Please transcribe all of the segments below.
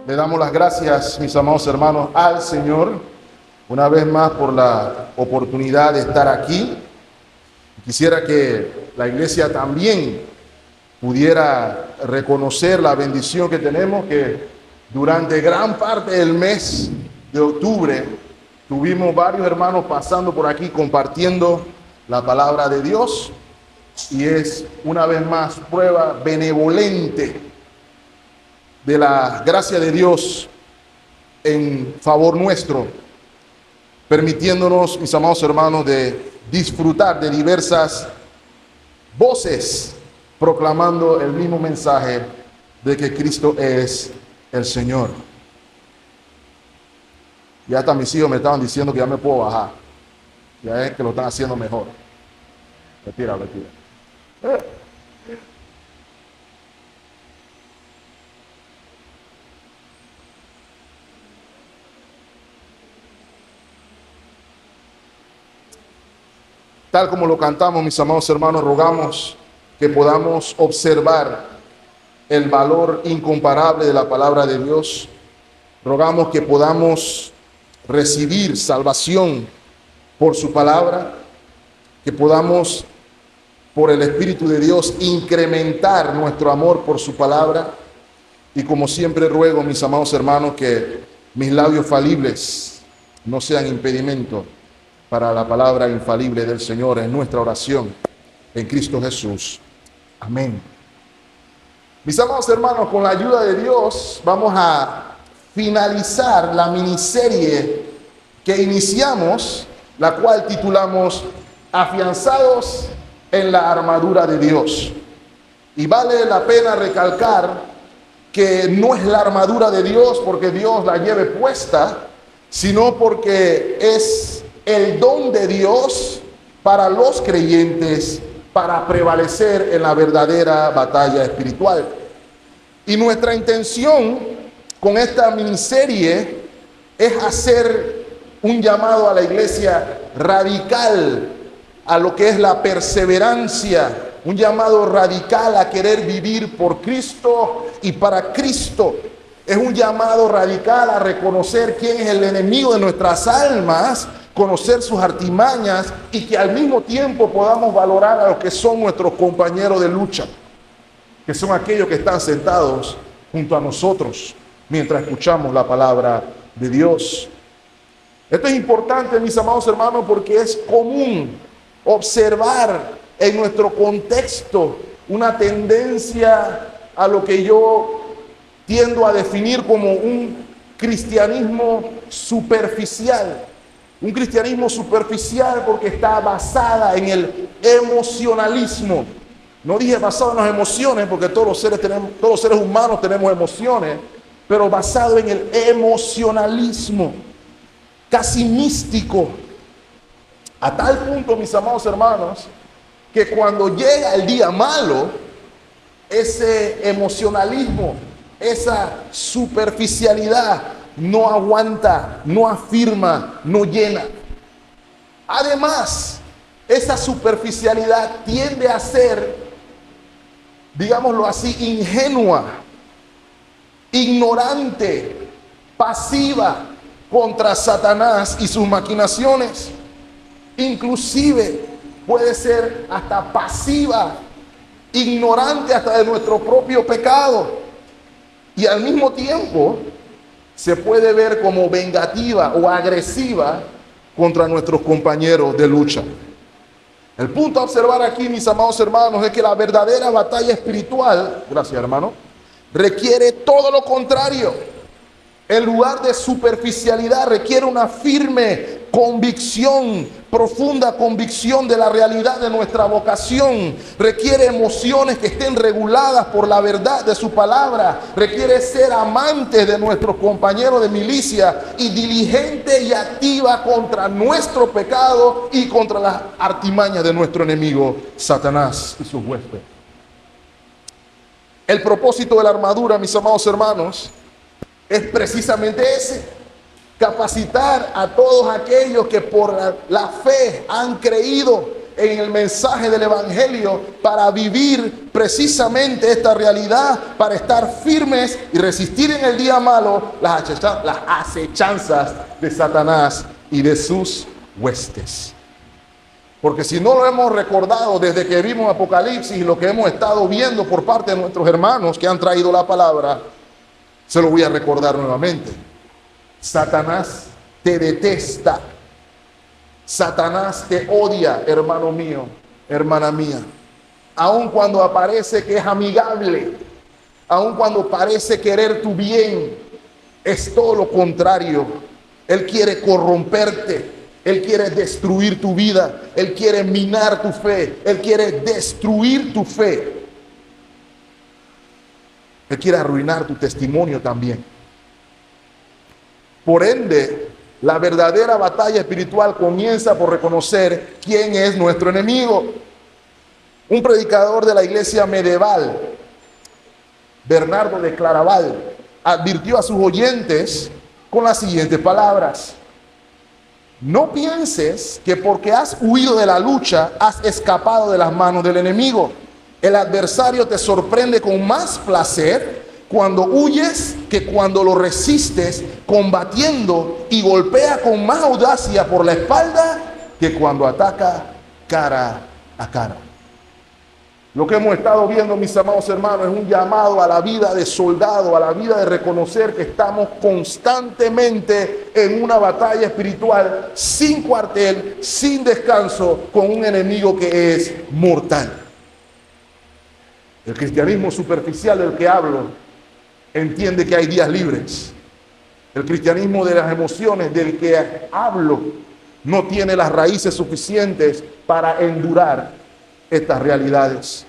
Le damos las gracias, mis amados hermanos, al Señor, una vez más por la oportunidad de estar aquí. Quisiera que la iglesia también pudiera reconocer la bendición que tenemos, que durante gran parte del mes de octubre tuvimos varios hermanos pasando por aquí compartiendo la palabra de Dios, y es una vez más prueba benevolente de la gracia de Dios en favor nuestro, permitiéndonos, mis amados hermanos, de disfrutar de diversas voces proclamando el mismo mensaje de que Cristo es el Señor. Ya hasta mis hijos me estaban diciendo que ya me puedo bajar. Ya es que lo están haciendo mejor. Retira. Tal como lo cantamos, mis amados hermanos, rogamos que podamos observar el valor incomparable de la palabra de Dios. Rogamos que podamos recibir salvación por su palabra, que podamos, por el Espíritu de Dios, incrementar nuestro amor por su palabra. Y como siempre ruego, mis amados hermanos, que mis labios falibles no sean impedimento para la palabra infalible del Señor en nuestra oración en Cristo Jesús. Amén. Mis amados hermanos, con la ayuda de Dios vamos a finalizar la miniserie que iniciamos, la cual titulamos Afianzados en la armadura de Dios. Y vale la pena recalcar que no es la armadura de Dios porque Dios la lleve puesta, sino porque es el don de Dios para los creyentes para prevalecer en la verdadera batalla espiritual. Y nuestra intención con esta miniserie es hacer un llamado a la iglesia radical a lo que es la perseverancia, un llamado radical a querer vivir por Cristo y para Cristo. Es un llamado radical a reconocer quién es el enemigo de nuestras almas, conocer sus artimañas y que al mismo tiempo podamos valorar a los que son nuestros compañeros de lucha, que son aquellos que están sentados junto a nosotros mientras escuchamos la palabra de Dios. Esto es importante, mis amados hermanos, porque es común observar en nuestro contexto una tendencia a lo que yo tiendo a definir como un cristianismo superficial. Un cristianismo superficial porque está basada en el emocionalismo. No dije basado en las emociones porque todos los seres humanos tenemos emociones, pero basado en el emocionalismo, casi místico. A tal punto, mis amados hermanos, que cuando llega el día malo, ese emocionalismo, esa superficialidad no aguanta, no afirma, no llena. Además, esa superficialidad tiende a ser, digámoslo así, ingenua, ignorante, pasiva contra Satanás y sus maquinaciones. Inclusive puede ser hasta pasiva, ignorante hasta de nuestro propio pecado. Y al mismo tiempo se puede ver como vengativa o agresiva contra nuestros compañeros de lucha. El punto a observar aquí, mis amados hermanos, es que la verdadera batalla espiritual, gracias hermano, requiere todo lo contrario. En lugar de superficialidad, requiere una firme convicción, profunda convicción de la realidad de nuestra vocación. Requiere emociones que estén reguladas por la verdad de su palabra. Requiere ser amantes de nuestros compañeros de milicia y diligente y activa contra nuestro pecado y contra las artimañas de nuestro enemigo, Satanás y sus huestes. El propósito de la armadura, mis amados hermanos, es precisamente ese: capacitar a todos aquellos que por la fe han creído en el mensaje del Evangelio para vivir precisamente esta realidad, para estar firmes y resistir en el día malo las acechanzas de Satanás y de sus huestes. Porque si no lo hemos recordado desde que vimos Apocalipsis y lo que hemos estado viendo por parte de nuestros hermanos que han traído la palabra, se lo voy a recordar nuevamente. Satanás te detesta. Satanás te odia, hermano mío, hermana mía. Aun cuando aparece que es amigable, aun cuando parece querer tu bien, es todo lo contrario. Él quiere corromperte. Él quiere destruir tu vida. Él quiere minar tu fe. Él quiere destruir tu fe. Él quiere arruinar tu testimonio también. Por ende, la verdadera batalla espiritual comienza por reconocer quién es nuestro enemigo. Un predicador de la iglesia medieval, Bernardo de Claraval, advirtió a sus oyentes con las siguientes palabras: no pienses que porque has huido de la lucha, has escapado de las manos del enemigo. El adversario te sorprende con más placer cuando huyes que cuando lo resistes, combatiendo, y golpea con más audacia por la espalda que cuando ataca cara a cara. Lo que hemos estado viendo, mis amados hermanos, es un llamado a la vida de soldado, a la vida de reconocer que estamos constantemente en una batalla espiritual sin cuartel, sin descanso, con un enemigo que es mortal. El cristianismo superficial del que hablo entiende que hay días libres. El cristianismo de las emociones del que hablo no tiene las raíces suficientes para endurar estas realidades.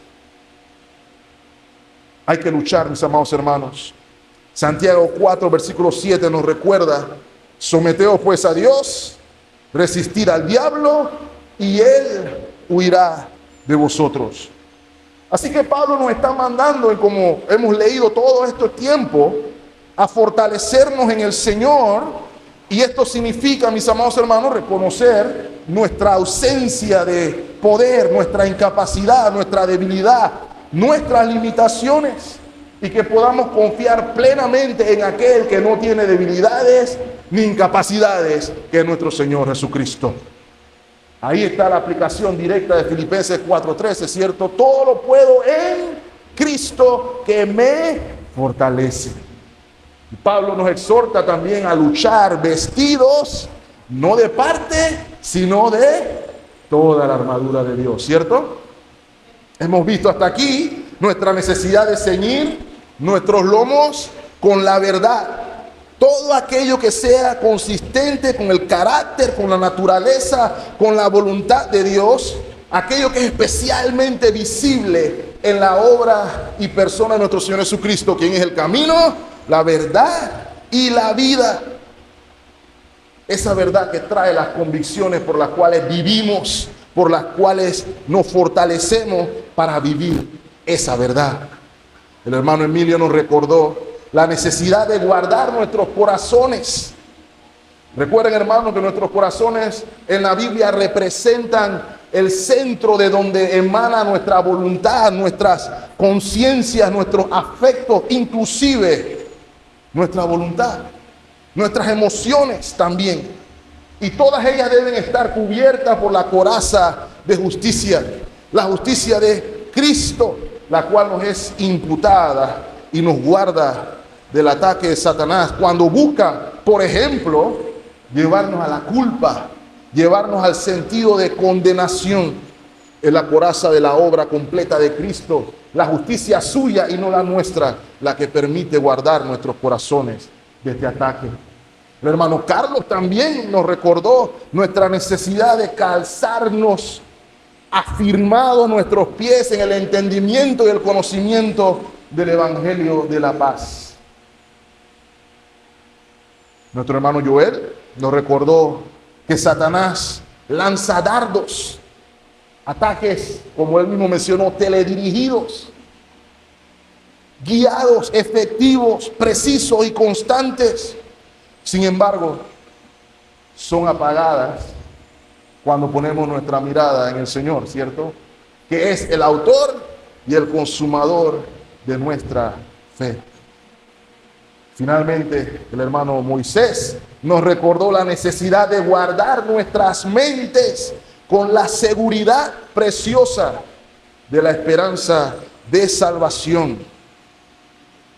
Hay que luchar, mis amados hermanos. Santiago 4, versículo 7 nos recuerda: someteos pues a Dios, resistir al diablo y él huirá de vosotros. Así que Pablo nos está mandando, y como hemos leído todo este tiempo, a fortalecernos en el Señor. Y esto significa, mis amados hermanos, reconocer nuestra ausencia de poder, nuestra incapacidad, nuestra debilidad, nuestras limitaciones, y que podamos confiar plenamente en aquel que no tiene debilidades ni incapacidades, que es nuestro Señor Jesucristo. Ahí está la aplicación directa de Filipenses 4:13, ¿cierto? Todo lo puedo en Cristo que me fortalece. Y Pablo nos exhorta también a luchar vestidos no de parte, sino de toda la armadura de Dios, ¿cierto? Hemos visto hasta aquí nuestra necesidad de ceñir nuestros lomos con la verdad. Todo aquello que sea consistente con el carácter, con la naturaleza, con la voluntad de Dios, aquello que es especialmente visible en la obra y persona de nuestro Señor Jesucristo, quien es el camino, la verdad y la vida. Esa verdad que trae las convicciones por las cuales vivimos, por las cuales nos fortalecemos para vivir esa verdad. El hermano Emilio nos recordó la necesidad de guardar nuestros corazones. Recuerden, hermanos, que nuestros corazones en la Biblia representan el centro de donde emana nuestra voluntad, nuestras conciencias, nuestros afectos, inclusive nuestra voluntad, nuestras emociones también. Y todas ellas deben estar cubiertas por la coraza de justicia, la justicia de Cristo, la cual nos es imputada y nos guarda del ataque de Satanás cuando busca, por ejemplo, llevarnos a la culpa, llevarnos al sentido de condenación. Es la coraza de la obra completa de Cristo, la justicia suya y no la nuestra, la que permite guardar nuestros corazones de este ataque. El hermano Carlos también nos recordó nuestra necesidad de calzarnos afirmados nuestros pies en el entendimiento y el conocimiento del Evangelio de la paz. Nuestro hermano Joel nos recordó que Satanás lanza dardos, ataques, como él mismo mencionó, teledirigidos, guiados, efectivos, precisos y constantes. Sin embargo, son apagadas cuando ponemos nuestra mirada en el Señor, ¿cierto? Que es el autor y el consumador de nuestra fe. Finalmente, el hermano Moisés nos recordó la necesidad de guardar nuestras mentes con la seguridad preciosa de la esperanza de salvación.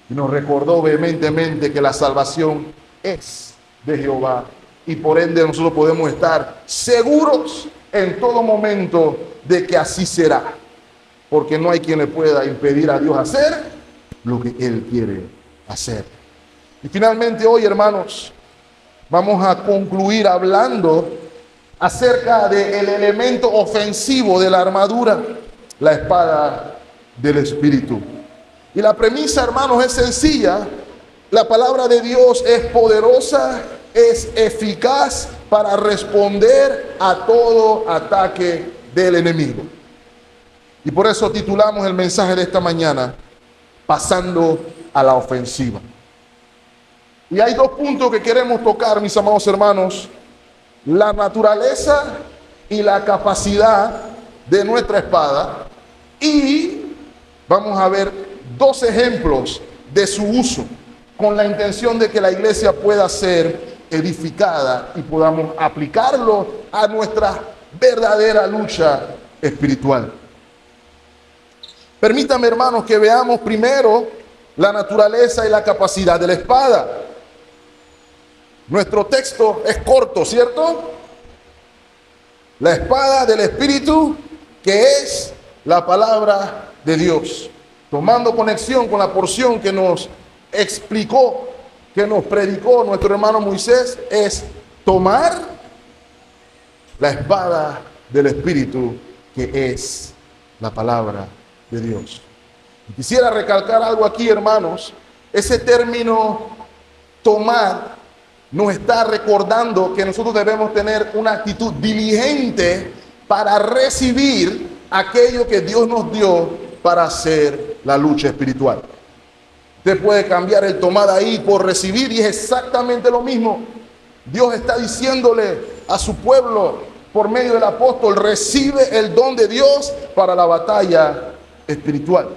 Y nos recordó vehementemente que la salvación es de Jehová. Y por ende nosotros podemos estar seguros en todo momento de que así será. Porque no hay quien le pueda impedir a Dios hacer lo que Él quiere hacer. Y finalmente hoy, hermanos, vamos a concluir hablando acerca del elemento ofensivo de la armadura, la espada del Espíritu. Y la premisa, hermanos, es sencilla. La palabra de Dios es poderosa, es eficaz para responder a todo ataque del enemigo. Y por eso titulamos el mensaje de esta mañana, Pasando a la ofensiva. Y hay dos puntos que queremos tocar, mis amados hermanos: la naturaleza y la capacidad de nuestra espada. Y vamos a ver dos ejemplos de su uso, con la intención de que la iglesia pueda ser edificada y podamos aplicarlo a nuestra verdadera lucha espiritual. Permítanme, hermanos, que veamos primero la naturaleza y la capacidad de la espada. Nuestro texto es corto, ¿cierto? La espada del Espíritu, que es la palabra de Dios. Tomando conexión con la porción que nos explicó, que nos predicó nuestro hermano Moisés, es tomar la espada del Espíritu, que es la palabra de Dios. Y quisiera recalcar algo aquí, hermanos. Ese término tomar nos está recordando que nosotros debemos tener una actitud diligente para recibir aquello que Dios nos dio para hacer la lucha espiritual. Usted puede cambiar el tomar ahí por recibir y es exactamente lo mismo. Dios está diciéndole a su pueblo por medio del apóstol: recibe el don de Dios para la batalla espiritual.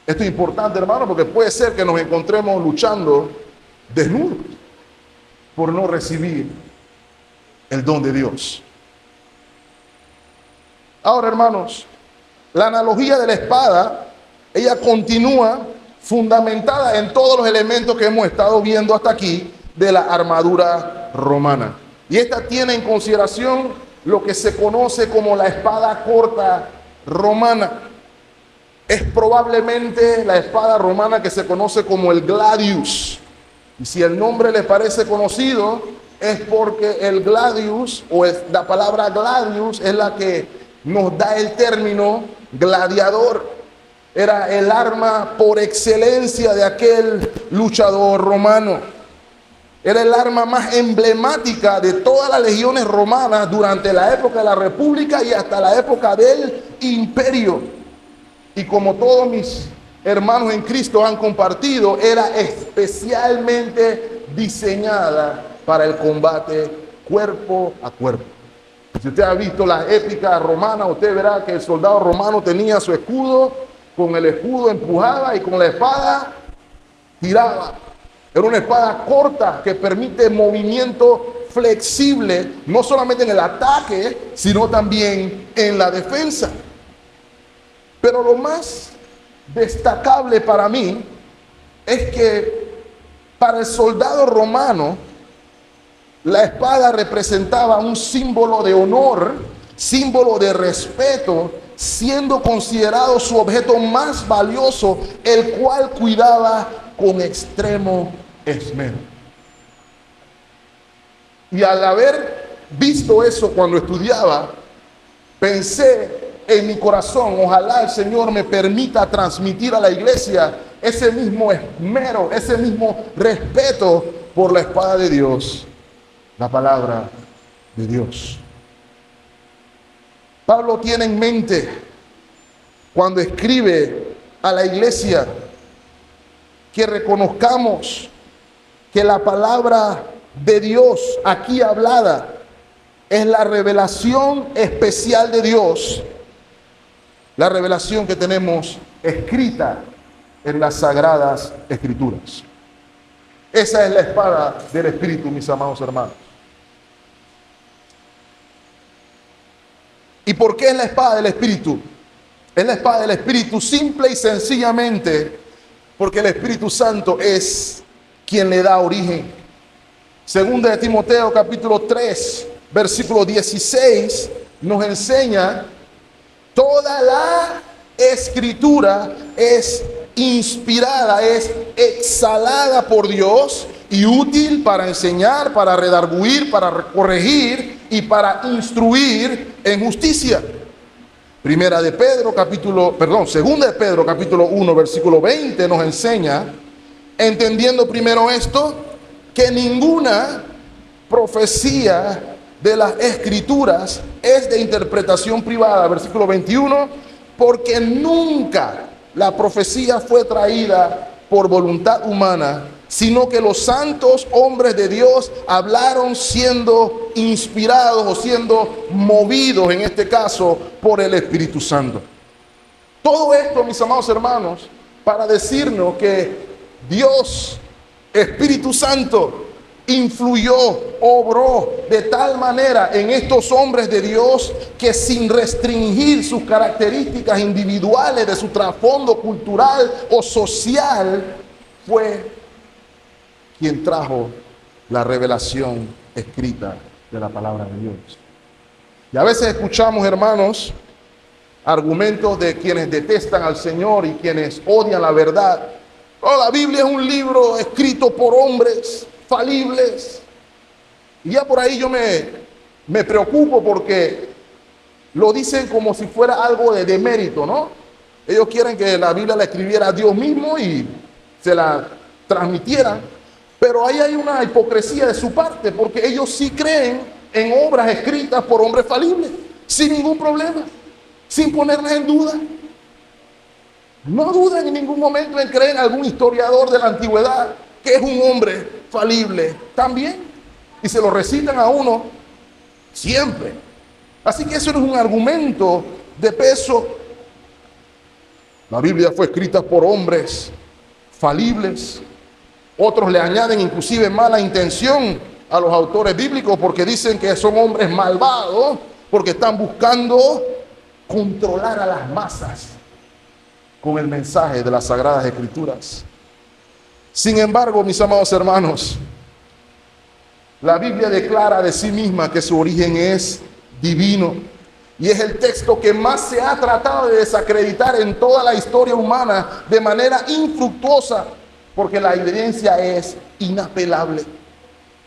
Esto es importante, hermano, porque puede ser que nos encontremos luchando desnudos por no recibir el don de Dios. Ahora, hermanos, la analogía de la espada, ella continúa fundamentada en todos los elementos que hemos estado viendo hasta aquí de la armadura romana. Y esta tiene en consideración lo que se conoce como la espada corta romana. Es probablemente la espada romana que se conoce como el gladius. Y si el nombre le parece conocido, es porque el gladius, la palabra gladius, es la que nos da el término gladiador. Era el arma por excelencia de aquel luchador romano. Era el arma más emblemática de todas las legiones romanas durante la época de la República y hasta la época del Imperio. Y como todos mis hermanos en Cristo han compartido, era especialmente diseñada para el combate cuerpo a cuerpo. Si usted ha visto las épicas romanas, usted verá que el soldado romano tenía su escudo, con el escudo empujaba y con la espada tiraba. Era una espada corta que permite movimiento flexible, no solamente en el ataque, sino también en la defensa. Pero lo más destacable para mí es que para el soldado romano la espada representaba un símbolo de honor, símbolo de respeto, siendo considerado su objeto más valioso, el cual cuidaba con extremo esmero. Y al haber visto eso cuando estudiaba, pensé en mi corazón: ojalá el Señor me permita transmitir a la iglesia ese mismo esmero, ese mismo respeto por la espada de Dios, la palabra de Dios. Pablo tiene en mente, cuando escribe a la iglesia, que reconozcamos que la palabra de Dios aquí hablada es la revelación especial de Dios, la revelación que tenemos escrita en las Sagradas Escrituras. Esa es la espada del Espíritu, mis amados hermanos. ¿Y por qué es la espada del Espíritu? Es la espada del Espíritu simple y sencillamente porque el Espíritu Santo es quien le da origen. Segunda de Timoteo capítulo 3, versículo 16, nos enseña: toda la Escritura es inspirada, es exhalada por Dios y útil para enseñar, para redarguir, para corregir y para instruir en justicia. Segunda de Pedro capítulo 1, versículo 20 nos enseña, entendiendo primero esto, que ninguna profecía de las Escrituras es de interpretación privada. Versículo 21, porque nunca la profecía fue traída por voluntad humana, sino que los santos hombres de Dios hablaron siendo inspirados o siendo movidos, en este caso, por el Espíritu Santo. Todo esto, mis amados hermanos, para decirnos que Dios, Espíritu Santo, influyó, obró de tal manera en estos hombres de Dios que, sin restringir sus características individuales de su trasfondo cultural o social, fue quien trajo la revelación escrita de la palabra de Dios. Y a veces escuchamos, hermanos, argumentos de quienes detestan al Señor y quienes odian la verdad. Oh, la Biblia es un libro escrito por hombres falibles. Y ya por ahí yo me preocupo, porque lo dicen como si fuera algo de demérito, ¿no? Ellos quieren que la Biblia la escribiera Dios mismo y se la transmitieran. Pero ahí hay una hipocresía de su parte, porque ellos sí creen en obras escritas por hombres falibles, sin ningún problema, sin ponerlas en duda. No dudan en ningún momento en creer en algún historiador de la antigüedad que es un hombre falible también, y se lo recitan a uno siempre. Así que eso no es un argumento de peso. La Biblia fue escrita por hombres falibles. Otros le añaden inclusive mala intención a los autores bíblicos, porque dicen que son hombres malvados, porque están buscando controlar a las masas con el mensaje de las Sagradas Escrituras. Sin embargo, mis amados hermanos, la Biblia declara de sí misma que su origen es divino, y es el texto que más se ha tratado de desacreditar en toda la historia humana de manera infructuosa, porque la evidencia es inapelable.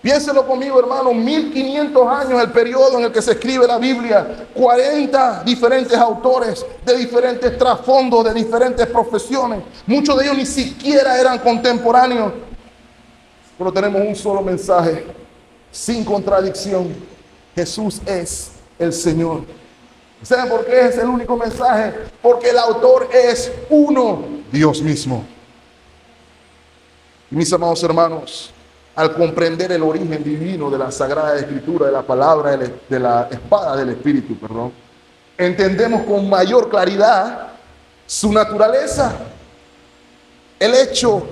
Piénselo conmigo, hermano, 1500 años el periodo en el que se escribe la Biblia, 40 diferentes autores de diferentes trasfondos, de diferentes profesiones. Muchos de ellos ni siquiera eran contemporáneos, pero tenemos un solo mensaje, sin contradicción: Jesús es el Señor. ¿Saben por qué es el único mensaje? Porque el autor es uno, Dios mismo. Y mis amados hermanos, al comprender el origen divino de la Sagrada Escritura, de la palabra, de la espada del Espíritu, entendemos con mayor claridad su naturaleza. El hecho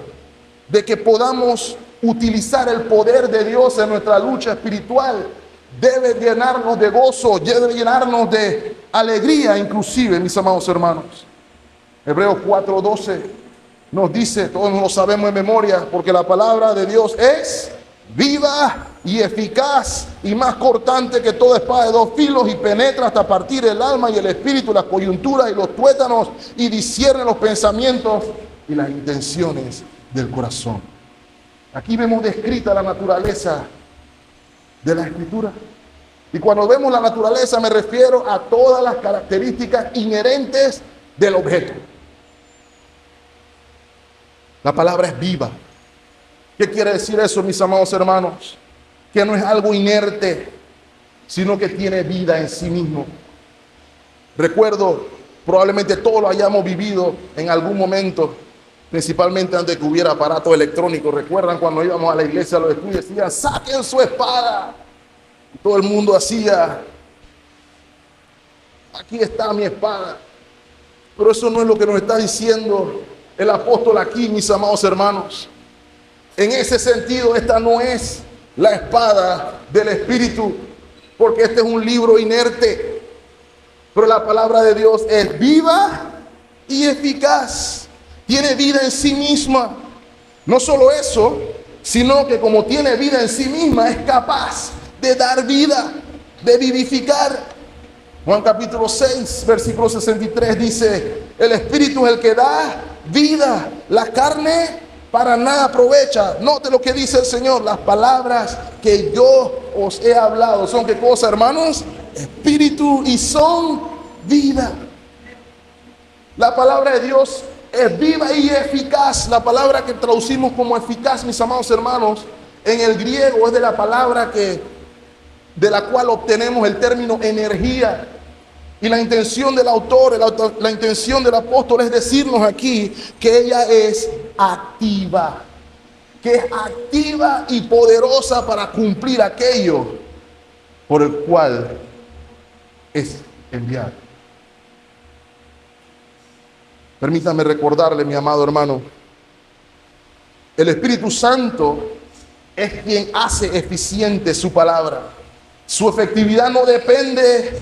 de que podamos utilizar el poder de Dios en nuestra lucha espiritual debe llenarnos de gozo, debe llenarnos de alegría, inclusive, mis amados hermanos. Hebreos 4:12 nos dice, todos lo sabemos en memoria, porque la palabra de Dios es viva y eficaz y más cortante que toda espada de dos filos, y penetra hasta partir el alma y el espíritu, las coyunturas y los tuétanos, y discierne los pensamientos y las intenciones del corazón. Aquí vemos descrita la naturaleza de la Escritura. Y cuando vemos la naturaleza, me refiero a todas las características inherentes del objeto. La palabra es viva. ¿Qué quiere decir eso, mis amados hermanos? Que no es algo inerte, sino que tiene vida en sí mismo. Recuerdo, probablemente todos lo hayamos vivido en algún momento, principalmente antes de que hubiera aparatos electrónicos. ¿Recuerdan cuando íbamos a la iglesia a los estudios? Decían: saquen su espada. Todo el mundo hacía, aquí está mi espada. Pero eso no es lo que nos está diciendo el apóstol aquí, mis amados hermanos. En ese sentido, esta no es la espada del Espíritu, porque este es un libro inerte. Pero la palabra de Dios es viva y eficaz. Tiene vida en sí misma. No solo eso, sino que como tiene vida en sí misma, es capaz de dar vida, de vivificar. Juan capítulo 6, versículo 63 dice, el Espíritu es el que da vida, la carne para nada aprovecha. Note lo que dice el Señor, las palabras que yo os he hablado, ¿son qué cosa, hermanos? Espíritu y son vida. La palabra de Dios es viva y eficaz. La palabra que traducimos como eficaz, mis amados hermanos, en el griego es de la palabra de la cual obtenemos el término energía. Y la intención del autor, la intención del apóstol es decirnos aquí que ella es activa, que es activa y poderosa para cumplir aquello por el cual es enviada. Permítame recordarle, mi amado hermano, el Espíritu Santo es quien hace eficiente su palabra. Su efectividad no depende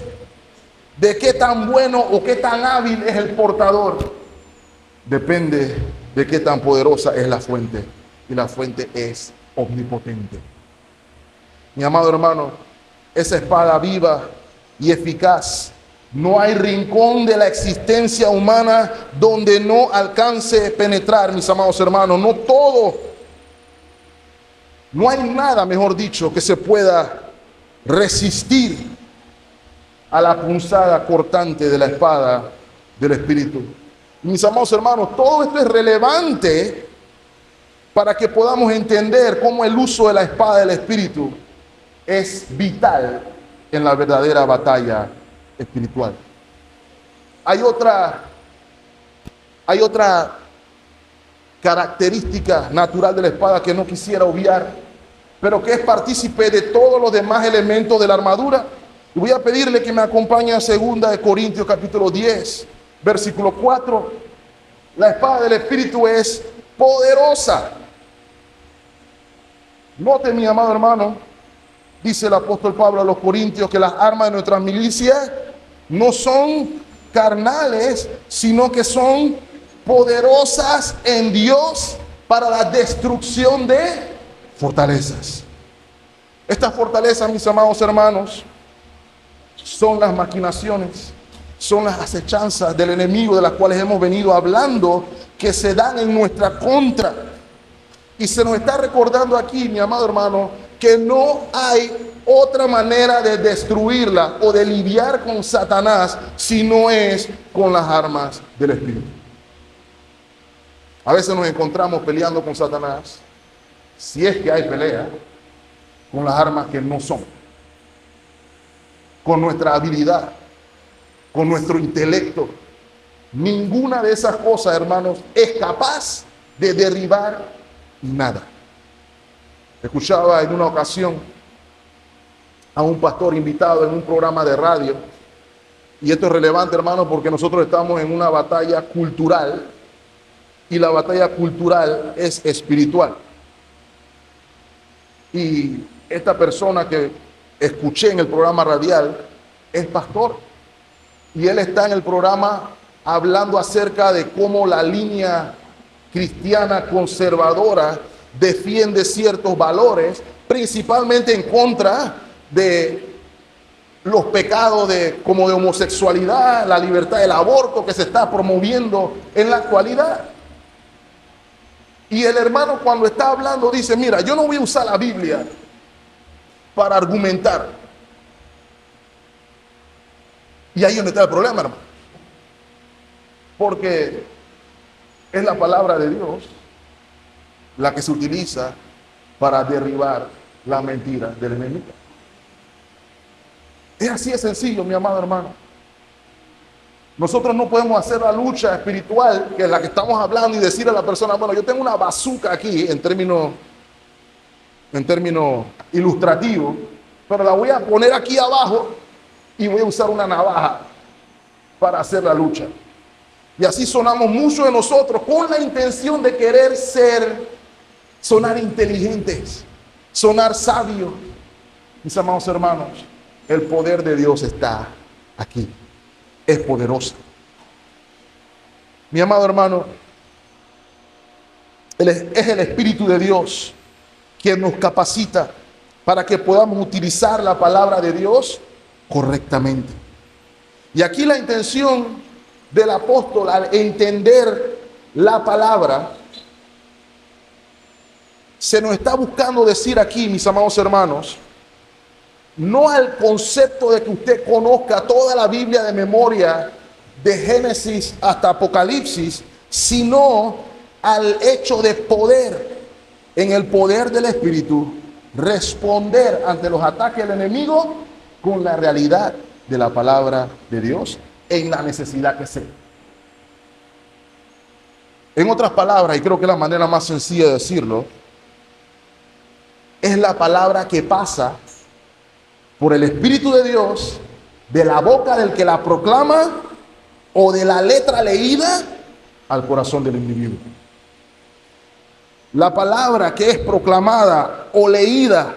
de qué tan bueno o qué tan hábil es el portador. Depende de qué tan poderosa es la fuente. Y la fuente es omnipotente. Mi amado hermano, esa espada viva y eficaz, no hay rincón de la existencia humana donde no alcance a penetrar, mis amados hermanos. No todo, no hay nada, mejor dicho, que se pueda resistir a la punzada cortante de la espada del Espíritu. Mis amados hermanos, todo esto es relevante para que podamos entender cómo el uso de la espada del Espíritu es vital en la verdadera batalla espiritual. Hay otra característica natural de la espada que no quisiera obviar, pero que es partícipe de todos los demás elementos de la armadura. Y voy a pedirle que me acompañe a 2 Corintios capítulo 10, versículo 4. La espada del Espíritu es poderosa. Note, mi amado hermano, dice el apóstol Pablo a los Corintios, que las armas de nuestras milicias no son carnales, sino que son poderosas en Dios para la destrucción de fortalezas. Estas fortalezas, mis amados hermanos, son las maquinaciones, son las acechanzas del enemigo de las cuales hemos venido hablando, que se dan en nuestra contra. Y se nos está recordando aquí, mi amado hermano, que no hay otra manera de destruirla o de lidiar con Satanás si no es con las armas del Espíritu. A veces nos encontramos peleando con Satanás, si es que hay pelea, con las armas que no son, con nuestra habilidad, con nuestro intelecto. Ninguna de esas cosas, hermanos, es capaz de derribar nada. Escuchaba en una ocasión a un pastor invitado en un programa de radio, y esto es relevante, hermanos, porque nosotros estamos en una batalla cultural, y la batalla cultural es espiritual. Y esta persona que escuché en el programa radial es pastor, y él está en el programa hablando acerca de cómo la línea cristiana conservadora defiende ciertos valores, principalmente en contra de los pecados como de homosexualidad, la libertad del aborto que se está promoviendo en la actualidad. Y el hermano, cuando está hablando, dice: mira, yo no voy a usar la Biblia para argumentar. Y ahí es donde está el problema, hermano, porque es la palabra de Dios la que se utiliza para derribar la mentira del enemigo. Es así de sencillo, mi amado hermano. Nosotros no podemos hacer la lucha espiritual, que es la que estamos hablando, y decir a la persona: bueno, yo tengo una bazooka aquí, en términos ilustrativos, pero la voy a poner aquí abajo y voy a usar una navaja para hacer la lucha. Y así sonamos muchos de nosotros con la intención de querer sonar inteligentes, sonar sabios. Mis amados hermanos, el poder de Dios está aquí, es poderoso. Mi amado hermano, es el Espíritu de Dios quien nos capacita para que podamos utilizar la palabra de Dios correctamente. Y aquí la intención del apóstol al entender la palabra, se nos está buscando decir aquí, mis amados hermanos, no al concepto de que usted conozca toda la Biblia de memoria, de Génesis hasta Apocalipsis, sino al hecho de poder, en el poder del Espíritu, responder ante los ataques del enemigo con la realidad de la palabra de Dios en la necesidad que sea. En otras palabras, y creo que es la manera más sencilla de decirlo, es la palabra que pasa por el Espíritu de Dios, de la boca del que la proclama o de la letra leída al corazón del individuo. La palabra que es proclamada o leída,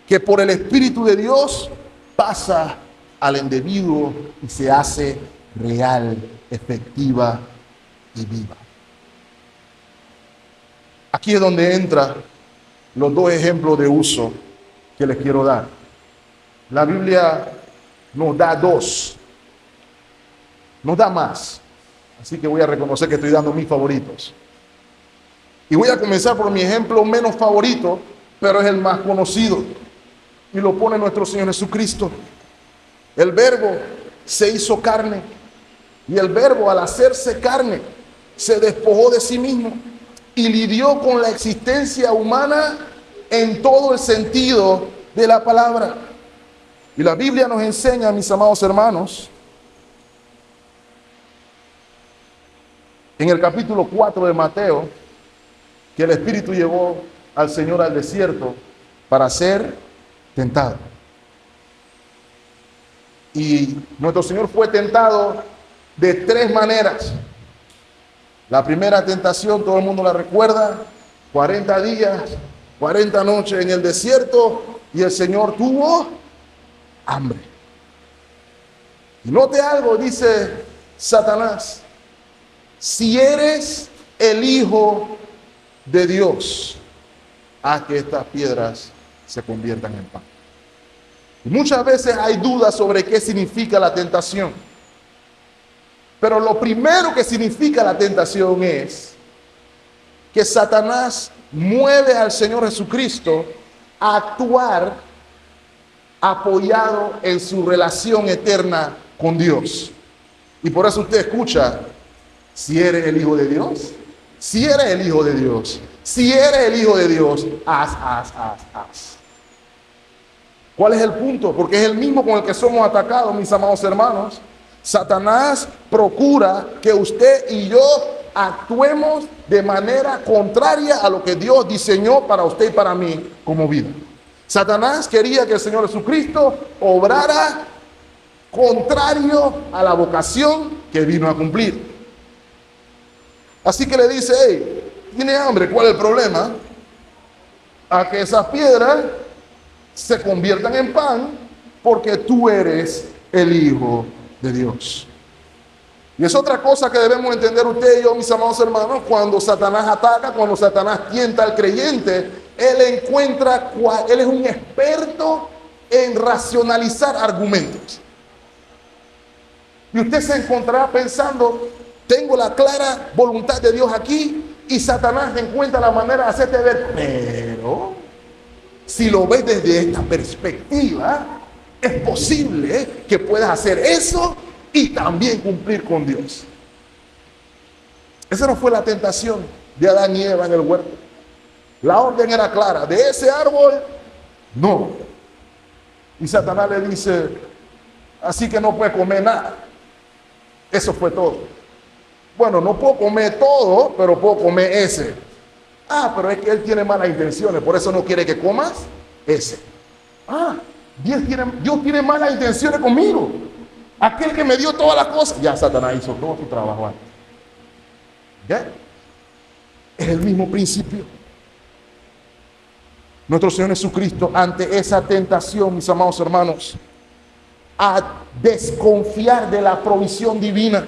que por el Espíritu de Dios pasa al individuo y se hace real, efectiva y viva. Aquí es donde entran los dos ejemplos de uso que les quiero dar. La Biblia nos da dos, nos da más, así que voy a reconocer que estoy dando mis favoritos. Y voy a comenzar por mi ejemplo menos favorito, pero es el más conocido, y lo pone nuestro Señor Jesucristo. El Verbo se hizo carne, y el Verbo, al hacerse carne, se despojó de sí mismo y lidió con la existencia humana en todo el sentido de la palabra. Y la Biblia nos enseña, mis amados hermanos, en el capítulo 4 de Mateo, que el Espíritu llevó al Señor al desierto para ser tentado. Y nuestro Señor fue tentado de tres maneras. La primera tentación, todo el mundo la recuerda, 40 días, 40 noches en el desierto, y el Señor tuvo hambre. Y note algo, dice Satanás: si eres el Hijo de Dios, haz que estas piedras se conviertan en pan. Y muchas veces hay dudas sobre qué significa la tentación. Pero lo primero que significa la tentación es que Satanás mueve al Señor Jesucristo a actuar apoyado en su relación eterna con Dios. Y por eso usted escucha: si eres el Hijo de Dios, si eres el Hijo de Dios, si eres el Hijo de Dios, haz. ¿Cuál es el punto? Porque es el mismo con el que somos atacados, mis amados hermanos. Satanás procura que usted y yo actuemos de manera contraria a lo que Dios diseñó para usted y para mí como vida. Satanás quería que el Señor Jesucristo obrara contrario a la vocación que vino a cumplir. Así que le dice: hey, ¿tiene hambre? ¿Cuál es el problema? A que esas piedras se conviertan en pan, porque tú eres el Hijo de Dios. Y es otra cosa que debemos entender usted y yo, mis amados hermanos. Cuando Satanás ataca, cuando Satanás tienta al creyente, él es un experto en racionalizar argumentos. Y usted se encontrará pensando: tengo la clara voluntad de Dios aquí, y Satanás encuentra la manera de hacerte ver, pero si lo ves desde esta perspectiva, es posible que puedas hacer eso y también cumplir con Dios. Esa no fue la tentación de Adán y Eva en el huerto. La orden era clara: de ese árbol, no. Y Satanás le dice: así que no puedes comer nada. Eso fue todo. Bueno, no puedo comer todo, pero puedo comer ese. Ah, pero es que él tiene malas intenciones, por eso no quiere que comas ese. Ah, Dios tiene malas intenciones conmigo. Aquel que me dio todas las cosas. Ya Satanás hizo todo su trabajo antes. ¿Ya? Es el mismo principio. Nuestro Señor Jesucristo, ante esa tentación, mis amados hermanos, a desconfiar de la provisión divina,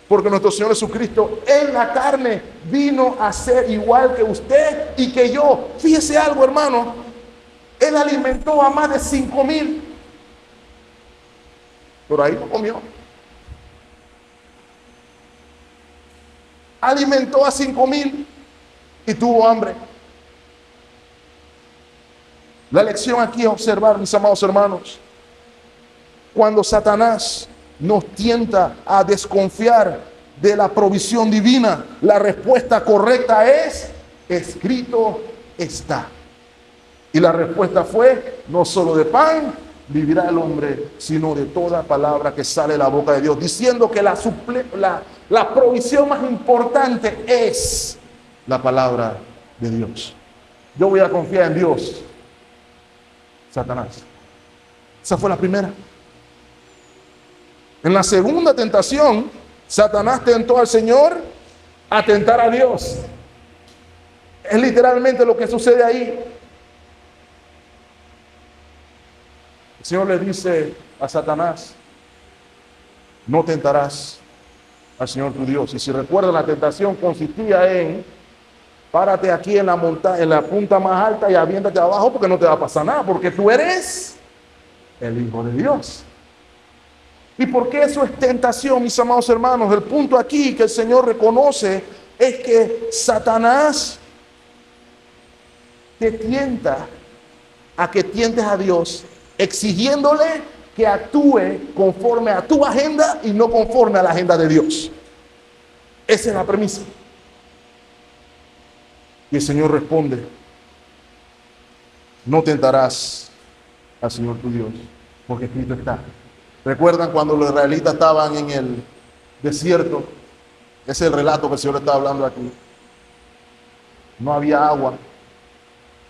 porque nuestro Señor Jesucristo en la carne vino a ser igual que usted y que yo. Fíjese algo, hermano, Él alimentó a más de 5,000, pero ahí no comió. Alimentó a 5,000 y tuvo hambre. La lección aquí es observar, mis amados hermanos, cuando Satanás nos tienta a desconfiar de la provisión divina, la respuesta correcta es: escrito está. Y la respuesta fue: no solo de pan vivirá el hombre, sino de toda palabra que sale de la boca de Dios, diciendo que la provisión más importante es la palabra de Dios. Yo voy a confiar en Dios. Satanás. Esa fue la primera. En la segunda tentación, Satanás tentó al Señor a tentar a Dios. Es literalmente lo que sucede ahí. El Señor le dice a Satanás: no tentarás al Señor tu Dios. Y si recuerdan, la tentación consistía en: párate aquí en la montaña, en la punta más alta, y aviéntate abajo, porque no te va a pasar nada, porque tú eres el Hijo de Dios. ¿Y por qué eso es tentación, mis amados hermanos? El punto aquí que el Señor reconoce es que Satanás te tienta a que tientes a Dios, exigiéndole que actúe conforme a tu agenda y no conforme a la agenda de Dios. Esa es la premisa. Y el Señor responde: no tentarás al Señor tu Dios, porque escrito está. ¿Recuerdan cuando los israelitas estaban en el desierto? Ese es el relato que el Señor está hablando aquí. No había agua,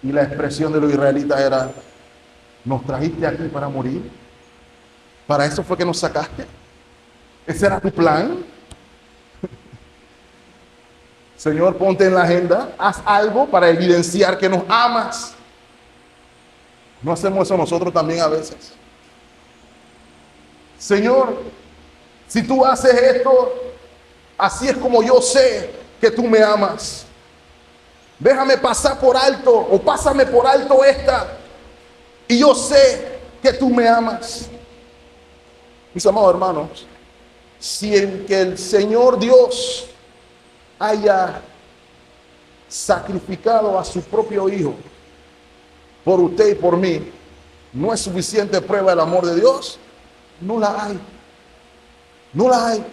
y la expresión de los israelitas era: ¿nos trajiste aquí para morir? ¿Para eso fue que nos sacaste? ¿Ese era tu plan? Señor, ponte en la agenda, haz algo para evidenciar que nos amas. ¿No hacemos eso nosotros también a veces? Señor, si tú haces esto, así es como yo sé que tú me amas. Déjame pasar por alto, o pásame por alto esta, y yo sé que tú me amas. Mis amados hermanos, si en que el Señor Dios haya sacrificado a su propio Hijo por usted y por mí, no es suficiente prueba del amor de Dios. No la hay. No la hay.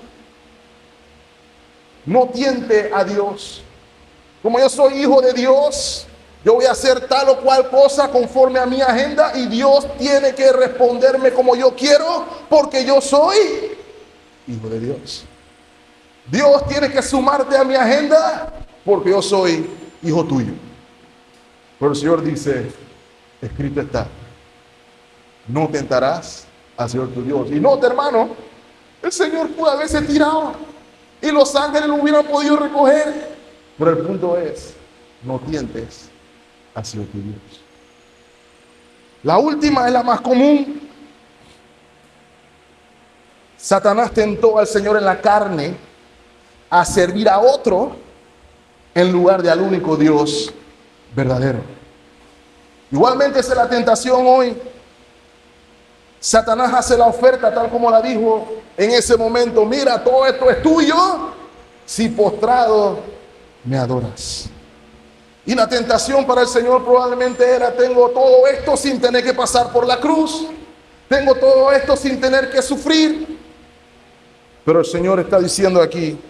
No tiente a Dios. Como yo soy hijo de Dios, yo voy a hacer tal o cual cosa conforme a mi agenda, y Dios tiene que responderme como yo quiero, porque yo soy hijo de Dios. Dios tiene que sumarte a mi agenda, porque yo soy hijo tuyo. Pero el Señor dice: escrito está, no tentarás al Señor tu Dios. Y nota, hermano, el Señor pudo haberse tirado y los ángeles lo hubieran podido recoger. Pero el punto es: no tientes al Señor tu Dios. La última es la más común. Satanás tentó al Señor en la carne a servir a otro en lugar de al único Dios verdadero. Igualmente esa es la tentación hoy. Satanás hace la oferta tal como la dijo en ese momento: mira, todo esto es tuyo si postrado me adoras. Y la tentación para el Señor probablemente era: tengo todo esto sin tener que pasar por la cruz, tengo todo esto sin tener que sufrir. Pero el Señor está diciendo aquí: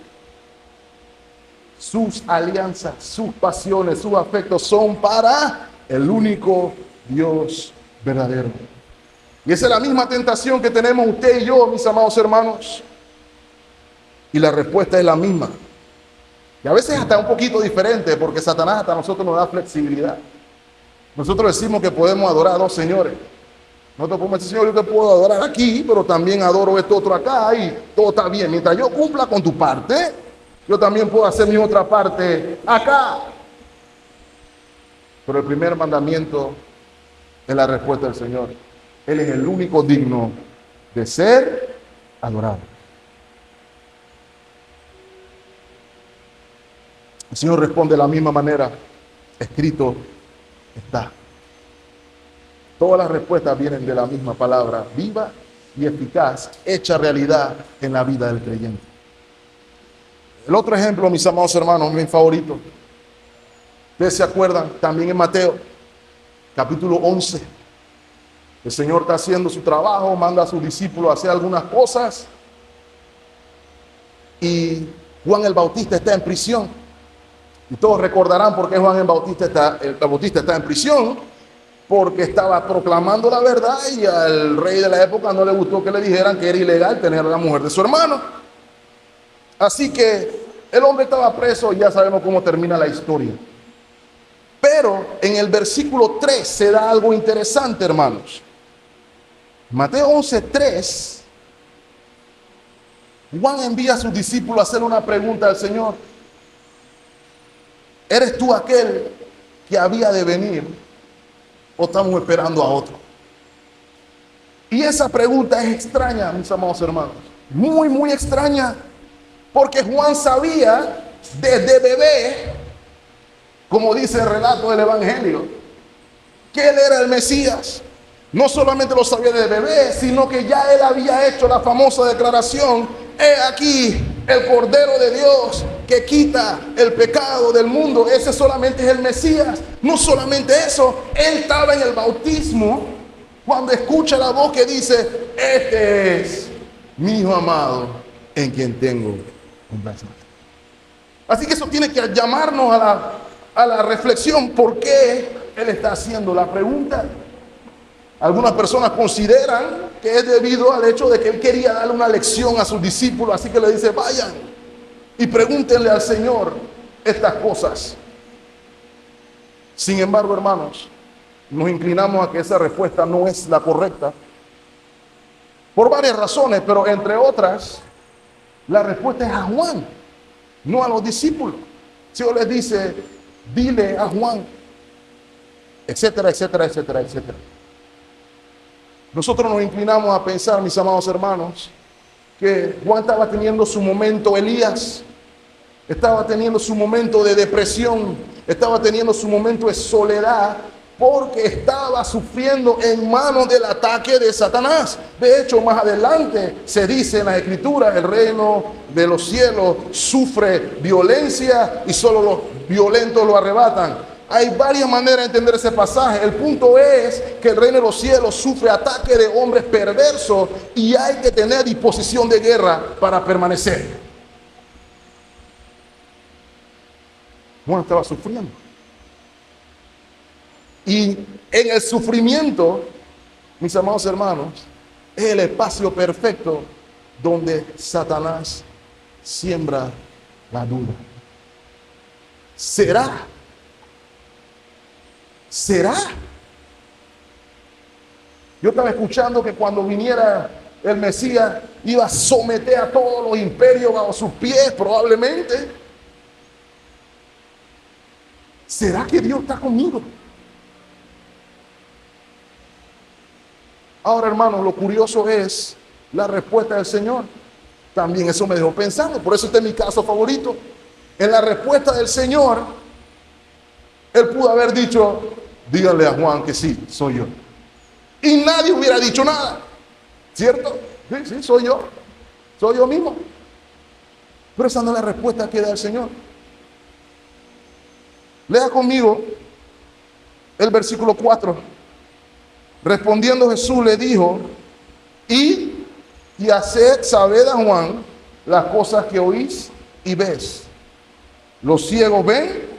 sus alianzas, sus pasiones, sus afectos son para el único Dios verdadero. Y esa es la misma tentación que tenemos usted y yo, mis amados hermanos. Y la respuesta es la misma. Y a veces hasta un poquito diferente, porque Satanás hasta a nosotros nos da flexibilidad. Nosotros decimos que podemos adorar a dos señores. Nosotros podemos decir, Señor, yo te puedo adorar aquí, pero también adoro esto otro acá y todo está bien. Mientras yo cumpla con tu parte, yo también puedo hacer mi otra parte acá. Pero el primer mandamiento es la respuesta del Señor. Él es el único digno de ser adorado. El Señor responde de la misma manera. Escrito está. Todas las respuestas vienen de la misma palabra, viva y eficaz, hecha realidad en la vida del creyente. El otro ejemplo, mis amados hermanos, mi favorito. Ustedes se acuerdan, también en Mateo, capítulo 11. El Señor está haciendo su trabajo, manda a sus discípulos a hacer algunas cosas. Y Juan el Bautista está en prisión. Y todos recordarán por qué Juan el Bautista está en prisión. Porque estaba proclamando la verdad y al rey de la época no le gustó que le dijeran que era ilegal tener a la mujer de su hermano. Así que el hombre estaba preso y ya sabemos cómo termina la historia. Pero en el versículo 3 se da algo interesante, hermanos. Mateo 11:3, Juan envía a sus discípulos a hacer una pregunta al Señor. ¿Eres tú aquel que había de venir o estamos esperando a otro? Y esa pregunta es extraña, mis amados hermanos. Muy, muy extraña. Porque Juan sabía desde bebé, como dice el relato del Evangelio, que él era el Mesías. No solamente lo sabía desde bebé, sino que ya él había hecho la famosa declaración: he aquí el Cordero de Dios que quita el pecado del mundo. Ese solamente es el Mesías. No solamente eso, él estaba en el bautismo cuando escucha la voz que dice: este es mi Hijo amado en quien tengo complacencia. Así que eso tiene que llamarnos a la reflexión. ¿Por qué él está haciendo la pregunta? Algunas personas consideran que es debido al hecho de que él quería darle una lección a sus discípulos, así que le dice: vayan y pregúntenle al Señor estas cosas. Sin embargo, hermanos, nos inclinamos a que esa respuesta no es la correcta por varias razones, pero entre otras, la respuesta es a Juan, no a los discípulos. Si Dios les dice: dile a Juan, etcétera, etcétera, etcétera, etcétera. Nosotros nos inclinamos a pensar, mis amados hermanos, que Juan estaba teniendo su momento Elías, estaba teniendo su momento de depresión, estaba teniendo su momento de soledad, porque estaba sufriendo en manos del ataque de Satanás. De hecho, más adelante se dice en la Escritura: el reino de los cielos sufre violencia y solo los violentos lo arrebatan. Hay varias maneras de entender ese pasaje. El punto es que el reino de los cielos sufre ataque de hombres perversos y hay que tener disposición de guerra para permanecer. Juan estaba sufriendo. Y en el sufrimiento, mis amados hermanos, es el espacio perfecto donde Satanás siembra la duda. ¿Será? Yo estaba escuchando que cuando viniera el Mesías iba a someter a todos los imperios bajo sus pies, probablemente. ¿Será que Dios está conmigo? Ahora, hermanos, lo curioso es la respuesta del Señor. También eso me dejó pensando. Por eso este es mi caso favorito. En la respuesta del Señor, él pudo haber dicho: díganle a Juan que sí, soy yo. Y nadie hubiera dicho nada. ¿Cierto? Sí, soy yo. Soy yo mismo. Pero esa no es la respuesta que da el Señor. Lea conmigo el versículo 4. Respondiendo Jesús le dijo: id y haced saber a Juan las cosas que oís y ves. Los ciegos ven,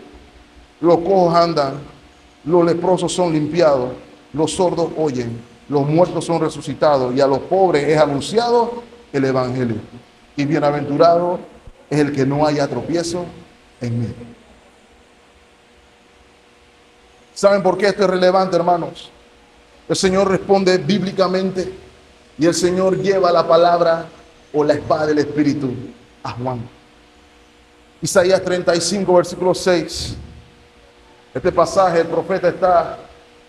los cojos andan, los leprosos son limpiados, los sordos oyen, los muertos son resucitados, y a los pobres es anunciado el evangelio. Y bienaventurado es el que no haya tropiezo en mí. ¿Saben por qué esto es relevante, hermanos? El Señor responde bíblicamente y el Señor lleva la palabra o la espada del Espíritu a Juan. Isaías 35, versículo 6. Este pasaje, el profeta está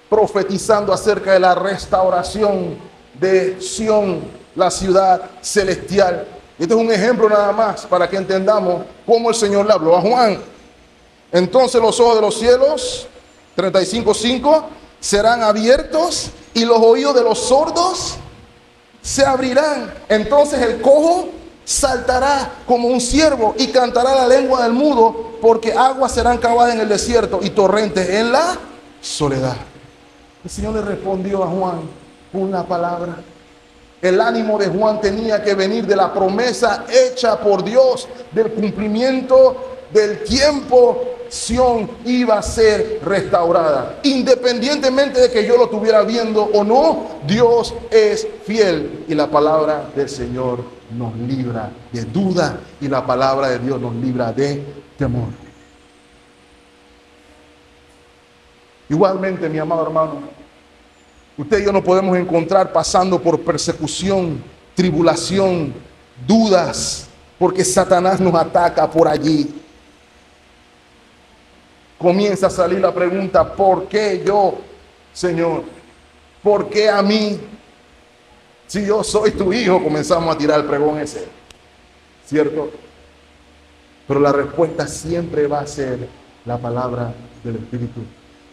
profetizando acerca de la restauración de Sión, la ciudad celestial. Este es un ejemplo nada más para que entendamos cómo el Señor le habló a Juan. Entonces los ojos de los cielos, 35:5, serán abiertos y los oídos de los sordos se abrirán. Entonces el cojo saltará como un ciervo y cantará la lengua del mudo, porque aguas serán cavadas en el desierto y torrentes en la soledad. El Señor le respondió a Juan con una palabra. El ánimo de Juan tenía que venir de la promesa hecha por Dios, del cumplimiento del tiempo. Sión iba a ser restaurada. Independientemente de que yo lo estuviera viendo o no, Dios es fiel. Y la palabra del Señor nos libra de duda y la palabra de Dios nos libra de temor. Igualmente, mi amado hermano, usted y yo nos podemos encontrar pasando por persecución, tribulación, dudas, porque Satanás nos ataca por allí. Comienza a salir la pregunta: ¿por qué yo, Señor? ¿Por qué a mí? Si yo soy tu hijo, comenzamos a tirar el pregón ese, ¿cierto? Pero la respuesta siempre va a ser la palabra del Espíritu.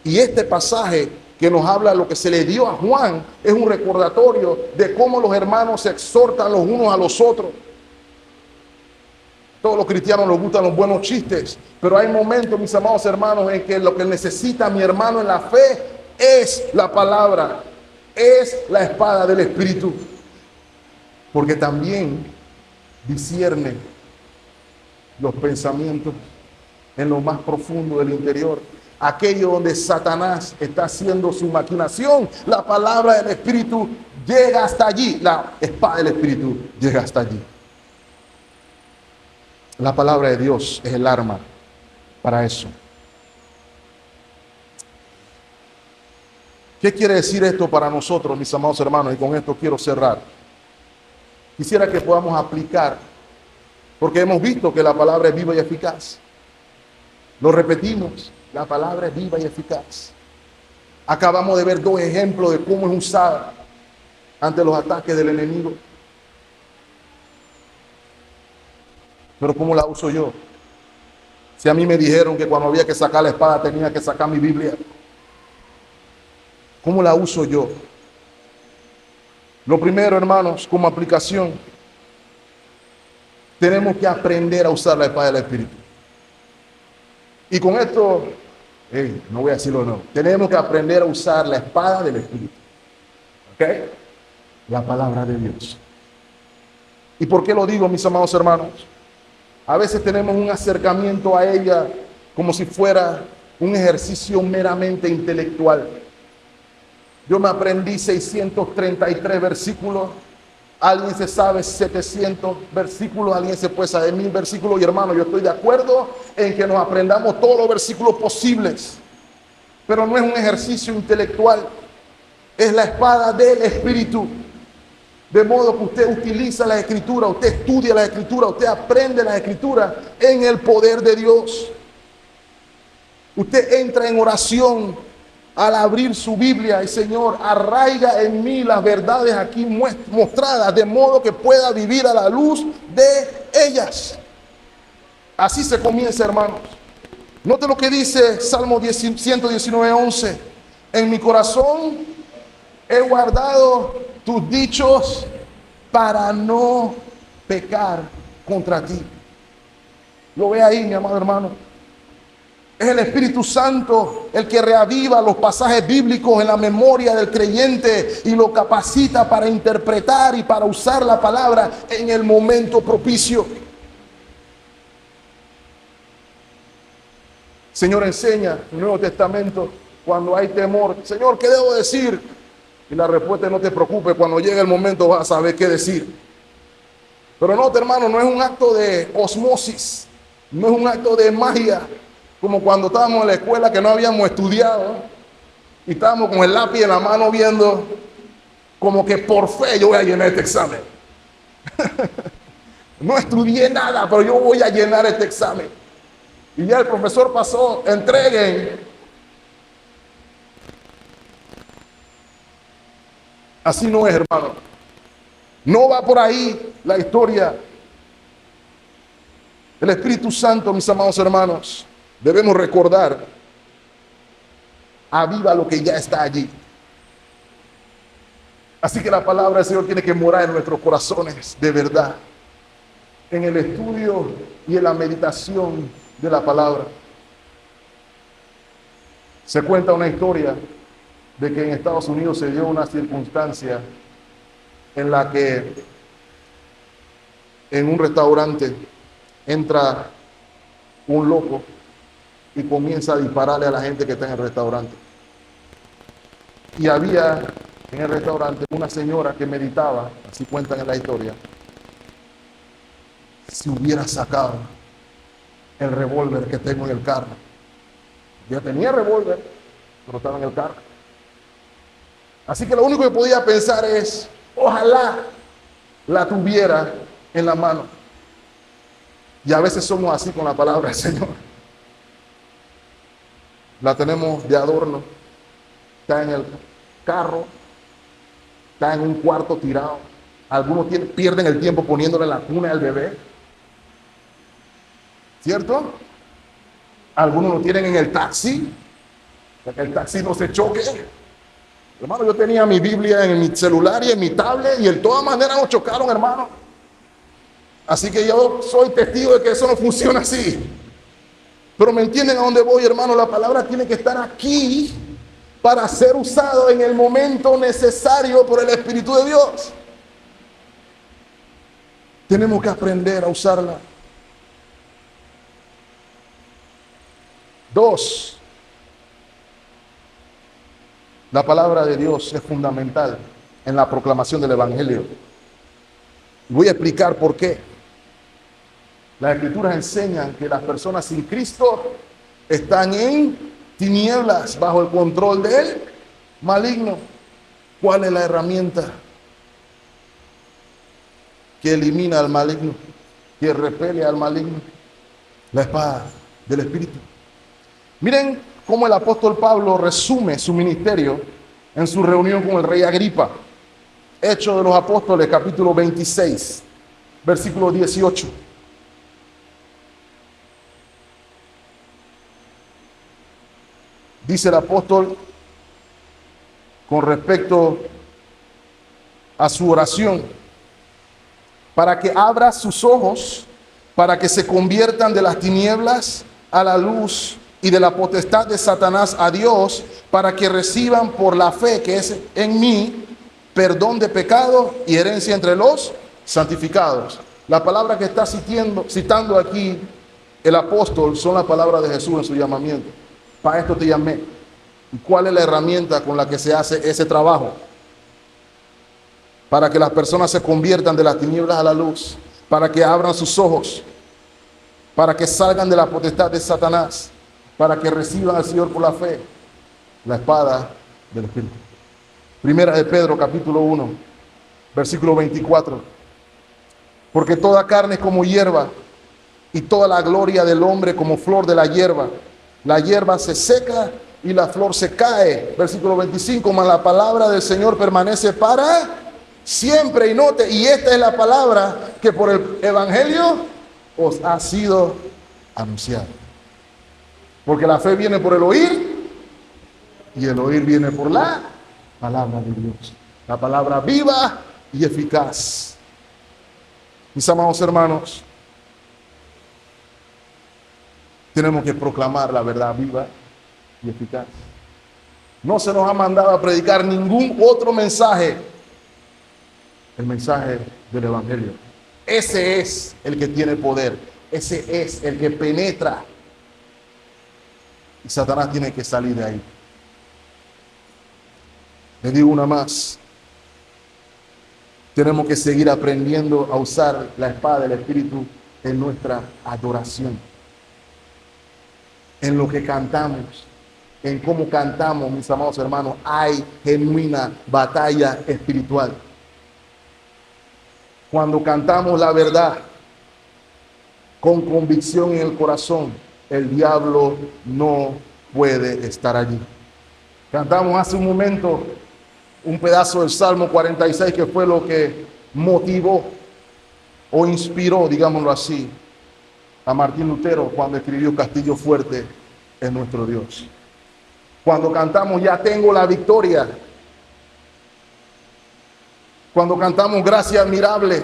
Y este pasaje que nos habla de lo que se le dio a Juan es un recordatorio de cómo los hermanos se exhortan los unos a los otros. Todos los cristianos les gustan los buenos chistes, pero hay momentos, mis amados hermanos, en que lo que necesita mi hermano en la fe es la palabra, es la espada del Espíritu, porque también discierne los pensamientos en lo más profundo del interior, aquello donde Satanás está haciendo su maquinación. La palabra del Espíritu llega hasta allí, la espada del Espíritu llega hasta allí. La palabra de Dios es el arma para eso. ¿Qué quiere decir esto para nosotros, mis amados hermanos? Y con esto quiero cerrar. Quisiera que podamos aplicar, porque hemos visto que la palabra es viva y eficaz. Lo repetimos, la palabra es viva y eficaz. Acabamos de ver dos ejemplos de cómo es usada ante los ataques del enemigo. Pero ¿cómo la uso yo? Si a mí me dijeron que cuando había que sacar la espada tenía que sacar mi Biblia, ¿cómo la uso yo? Lo primero, hermanos, como aplicación, tenemos que aprender a usar la espada del Espíritu. Y con esto, no voy a decirlo no, tenemos que aprender a usar la espada del Espíritu. ¿Ok? La palabra de Dios. ¿Y por qué lo digo, mis amados hermanos? A veces tenemos un acercamiento a ella como si fuera un ejercicio meramente intelectual. Yo me aprendí 633 versículos, alguien se sabe 700 versículos, alguien se puede saber 1000 versículos. Y hermano, yo estoy de acuerdo en que nos aprendamos todos los versículos posibles, pero no es un ejercicio intelectual, es la espada del Espíritu. De modo que usted utiliza la Escritura, usted estudia la Escritura, usted aprende la Escritura en el poder de Dios. Usted entra en oración al abrir su Biblia y: Señor, arraiga en mí las verdades aquí mostradas, de modo que pueda vivir a la luz de ellas. Así se comienza, hermanos. Note lo que dice Salmo 119:11. En mi corazón he guardado tus dichos para no pecar contra ti. Lo ve ahí, mi amado hermano. Es el Espíritu Santo el que reaviva los pasajes bíblicos en la memoria del creyente y lo capacita para interpretar y para usar la palabra en el momento propicio. Señor, enseña el Nuevo Testamento cuando hay temor. Señor, ¿qué debo decir? Y la respuesta es: no te preocupes, cuando llegue el momento vas a saber qué decir. Pero no, hermano, no es un acto de osmosis, no es un acto de magia, como cuando estábamos en la escuela que no habíamos estudiado Y estábamos con el lápiz en la mano viendo como que por fe yo voy a llenar este examen. No estudié nada, pero yo voy a llenar este examen. Y ya el profesor pasó, entreguen. Así no es, hermano. No va por ahí la historia. El Espíritu Santo, mis amados hermanos, debemos recordar, aviva lo que ya está allí. Así que la palabra del Señor tiene que morar en nuestros corazones, de verdad. En el estudio y en la meditación de la palabra. Se cuenta una historia de que en Estados Unidos se dio una circunstancia en la que en un restaurante entra un loco y comienza a dispararle a la gente que está en el restaurante. Y había en el restaurante una señora que meditaba, así cuentan en la historia, si hubiera sacado el revólver que tengo en el carro. Ya tenía revólver, pero estaba en el carro. Así que lo único que podía pensar es, ojalá la tuviera en la mano. Y a veces somos así con la palabra del Señor. La tenemos de adorno, está en el carro, está en un cuarto tirado. Algunos pierden el tiempo poniéndole la cuna al bebé, ¿cierto? Algunos lo tienen en el taxi, para que el taxi no se choque. Hermano, yo tenía mi Biblia en mi celular y en mi tablet y de todas maneras nos chocaron, hermano. Así que yo soy testigo de que eso no funciona así. Pero me entienden a dónde voy, hermano. La palabra tiene que estar aquí para ser usado en el momento necesario por el Espíritu de Dios. Tenemos que aprender a usarla. 2. La palabra de Dios es fundamental en la proclamación del Evangelio. Voy a explicar por qué. Las Escrituras enseñan que las personas sin Cristo están en tinieblas, bajo el control del maligno. ¿Cuál es la herramienta que elimina al maligno, que repele al maligno? La espada del Espíritu. Miren cómo el apóstol Pablo resume su ministerio en su reunión con el rey Agripa. Hechos de los Apóstoles, capítulo 26, versículo 18. Dice el apóstol con respecto a su oración, para que abra sus ojos, para que se conviertan de las tinieblas a la luz y de la potestad de Satanás a Dios, para que reciban por la fe que es en mí perdón de pecado y herencia entre los santificados. La palabra que está citando aquí el apóstol son las palabras de Jesús en su llamamiento. Para esto te llamé. ¿Y cuál es la herramienta con la que se hace ese trabajo? Para que las personas se conviertan de las tinieblas a la luz, para que abran sus ojos, para que salgan de la potestad de Satanás, para que reciban al Señor por la fe, la espada del Espíritu. Primera de Pedro, capítulo 1, versículo 24. Porque toda carne es como hierba, y toda la gloria del hombre como flor de la hierba. La hierba se seca y la flor se cae. Versículo 25, mas la palabra del Señor permanece para siempre. Y note, y esta es la palabra que por el Evangelio os ha sido anunciada. Porque la fe viene por el oír, y el oír viene por la palabra de Dios. La palabra viva y eficaz. Mis amados hermanos, tenemos que proclamar la verdad viva y eficaz. No se nos ha mandado a predicar ningún otro mensaje, el mensaje del Evangelio. Ese es el que tiene poder, ese es el que penetra. Y Satanás tiene que salir de ahí. Le digo una más. Tenemos que seguir aprendiendo a usar la espada del Espíritu en nuestra adoración, en lo que cantamos, en cómo cantamos, mis amados hermanos, hay genuina batalla espiritual. Cuando cantamos la verdad con convicción en el corazón, el diablo no puede estar allí. Cantamos hace un momento un pedazo del Salmo 46 que fue lo que motivó o inspiró, digámoslo así, a Martín Lutero cuando escribió Castillo Fuerte en nuestro Dios. Cuando cantamos ya tengo la victoria. Cuando cantamos gracia admirable.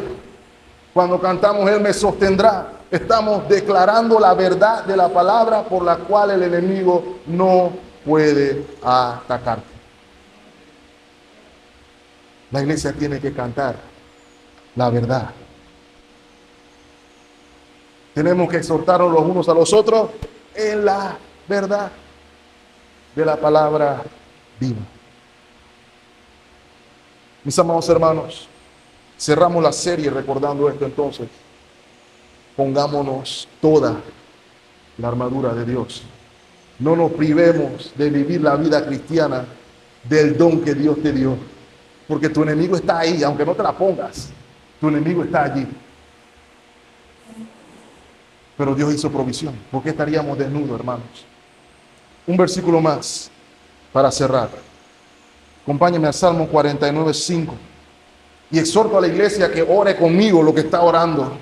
Cuando cantamos Él me sostendrá. Estamos declarando la verdad de la palabra por la cual el enemigo no puede atacarte. La iglesia tiene que cantar la verdad. Tenemos que exhortarnos los unos a los otros en la verdad de la palabra viva. Mis amados hermanos, cerramos la serie recordando esto entonces. Pongámonos toda la armadura de Dios. No nos privemos de vivir la vida cristiana del don que Dios te dio. Porque tu enemigo está ahí, aunque no te la pongas. Tu enemigo está allí. Pero Dios hizo provisión. ¿Por qué estaríamos desnudos, hermanos? Un versículo más para cerrar. Acompáñenme al Salmo 49, 5. Y exhorto a la iglesia que ore conmigo lo que está orando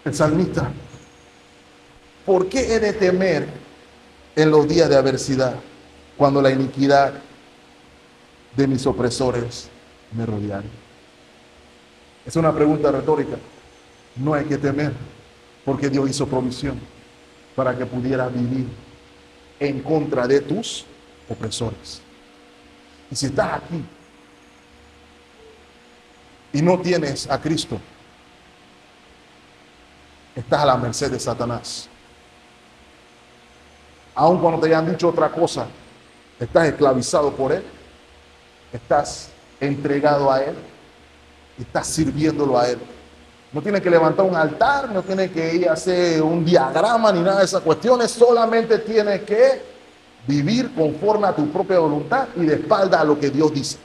el salmista. ¿Por qué he de temer en los días de adversidad, cuando la iniquidad de mis opresores me rodearon? Es una pregunta retórica. No hay que temer, porque Dios hizo provisión para que pudieras vivir en contra de tus opresores. Y si estás aquí y no tienes a Cristo, estás a la merced de Satanás. Aun cuando te hayan dicho otra cosa, estás esclavizado por él, estás entregado a él, estás sirviéndolo a él. No tienes que levantar un altar, no tienes que ir a hacer un diagrama ni nada de esas cuestiones, solamente tienes que vivir conforme a tu propia voluntad y de espalda a lo que Dios dice.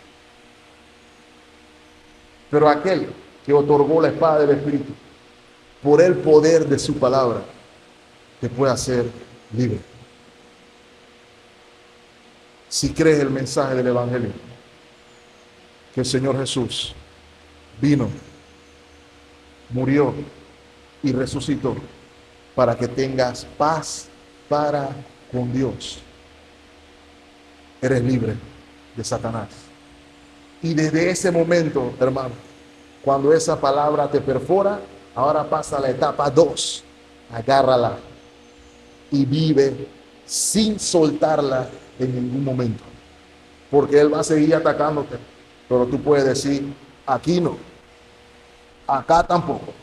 Pero aquel que otorgó la espada del Espíritu, por el poder de su palabra, te puede hacer libre. Si crees el mensaje del Evangelio, que el Señor Jesús vino, murió y resucitó para que tengas paz para con Dios, eres libre de Satanás. Y desde ese momento, hermano, cuando esa palabra te perfora, ahora pasa a la etapa 2. Agárrala y vive sin soltarla en ningún momento. Porque Él va a seguir atacándote. Pero tú puedes decir, aquí no, acá tampoco.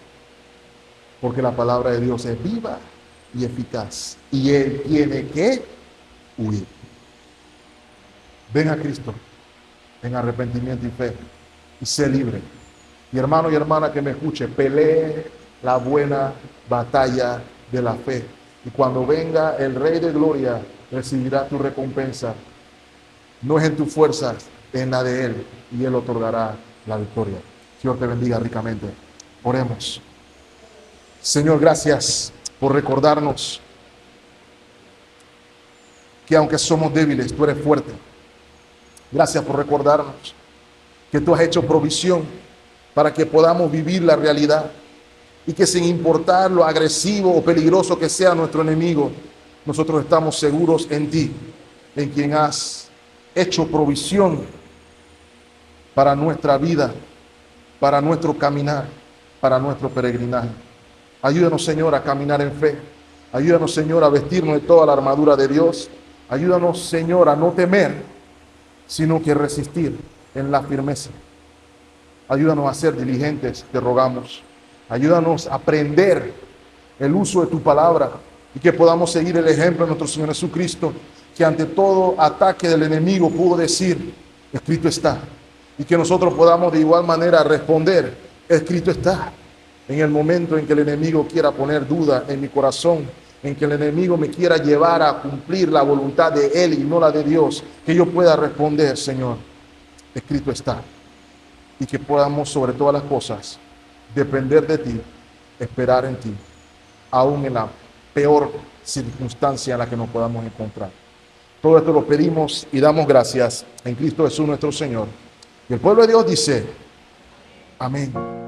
Porque la palabra de Dios es viva y eficaz. Y Él tiene que huir. Ven a Cristo en arrepentimiento y fe y sé libre. Y hermano y hermana que me escuche, pelee la buena batalla de la fe. Y cuando venga el Rey de Gloria, recibirá tu recompensa. No es en tus fuerzas, es en la de Él. Y Él otorgará la victoria. Señor te bendiga ricamente. Oremos. Señor, gracias por recordarnos que aunque somos débiles, tú eres fuerte. Gracias por recordarnos que tú has hecho provisión para que podamos vivir la realidad y que sin importar lo agresivo o peligroso que sea nuestro enemigo, nosotros estamos seguros en ti, en quien has hecho provisión para nuestra vida, para nuestro caminar, para nuestro peregrinaje. Ayúdanos, Señor, a caminar en fe. Ayúdanos, Señor, a vestirnos de toda la armadura de Dios. Ayúdanos, Señor, a no temer, sino que resistir en la firmeza. Ayúdanos a ser diligentes, te rogamos. Ayúdanos a aprender el uso de tu palabra y que podamos seguir el ejemplo de nuestro Señor Jesucristo, que ante todo ataque del enemigo pudo decir, escrito está. Y que nosotros podamos de igual manera responder, escrito está. En el momento en que el enemigo quiera poner duda en mi corazón, en que el enemigo me quiera llevar a cumplir la voluntad de Él y no la de Dios, que yo pueda responder, Señor, escrito está. Y que podamos, sobre todas las cosas, depender de ti, esperar en ti, aún en la peor circunstancia en la que nos podamos encontrar. Todo esto lo pedimos y damos gracias en Cristo Jesús nuestro Señor. Y el pueblo de Dios dice, amén.